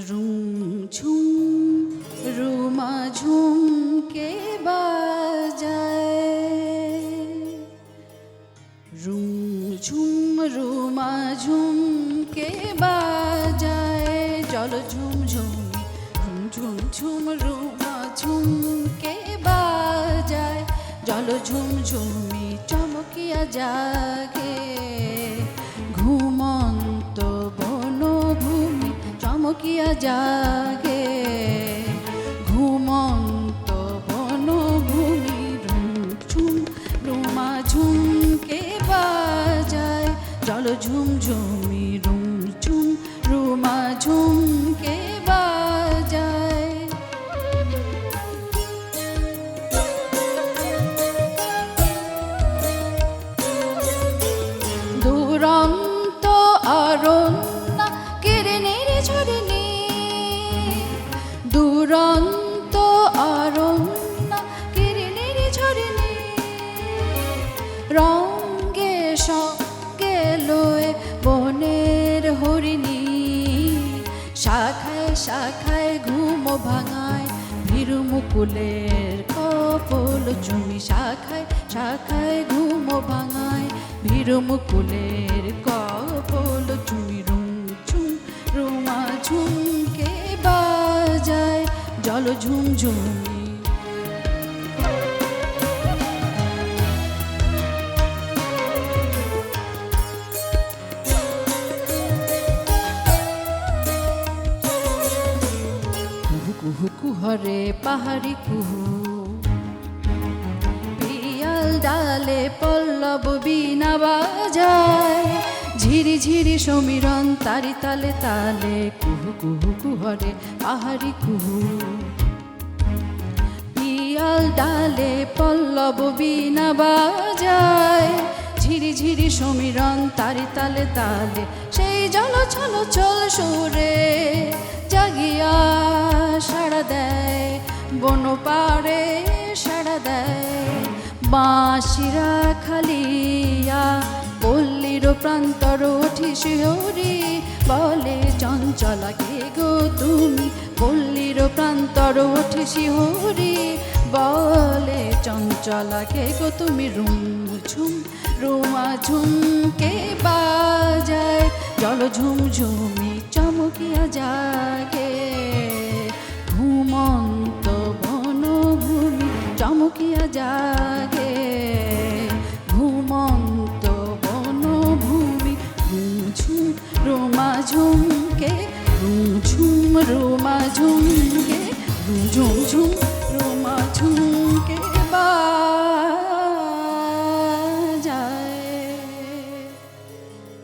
ঝুম রুমা ঝুমকে বাজায়, ঝুম রুমা ঝুমকে বাজায়, জল ঝুমঝুমি ঝুম ঝুম রুমা ঝুমকে বাজায়, জল ঝুমঝুমি চমকিয়া জাগে, ঘুমন্ত বনভূমি চমকিয়া জাগে, ঘুমন্ত বনভূমি ঝুম রুমা ঝুমকে বাজায়, জল ঝুমঝুমি ঝুম রুমা ঝুমকে বাজায়। দুরন্ত অরণ্য কিরণের ঝরিণী, দুরন্ত অরণ্য কিরণের ঝরিণী, রঙ্গে সঙ্গে লয়ে বনের হরিণী, শাখায় শাখায় ঘুম ভাঙায় ভীরু মুকুলের কপল চুমি, শাখায় শাখায় ঘুম ভাঙায় ভীরু মুকুলের কপল চুমি, ঝুম রুমা ঝুমকে বাজায়, জল ঝুমঝুমি। কুহু কুহু কুহরে পাহাড়ি কুহু, পিয়াল ডালে পল্লব বীণা বাজায়, ঝিরি ঝিরি সমীরণ তারি তালে তালে, কুহু কুহু কুহরে পাহাড়ি কুহু, পিয়াল ডালে পল্লব বীণা বাজায়, ঝিরি ঝিরি সমীরণ তারি তালে তালে, সেই জল ছল ছল সুরে জাগিয়া সাড়া দেয়, বন পাড়ে সাড়া দেয়, বাঁশিরা খালিয়া পল্লীর প্রান্তর উঠি শিহরি, বলে চঞ্চলা কে গো তুমি, পল্লীর প্রান্তর উঠি শিহরি, বলে চঞ্চলা কে গো তুমি, ঝুম রুমা ঝুমকে বাজায়, জল ঝুমঝুমি চমকিয়া জাগে, ঘুমন্ত বনভূমি চমকিয়া জাগে, ঘুমন্ত বনভূমি ঝুম রুমা ঝুমকে, ঝুম রুমা ঝুমকে, ঝুম ঝুম রুমা ঝুম।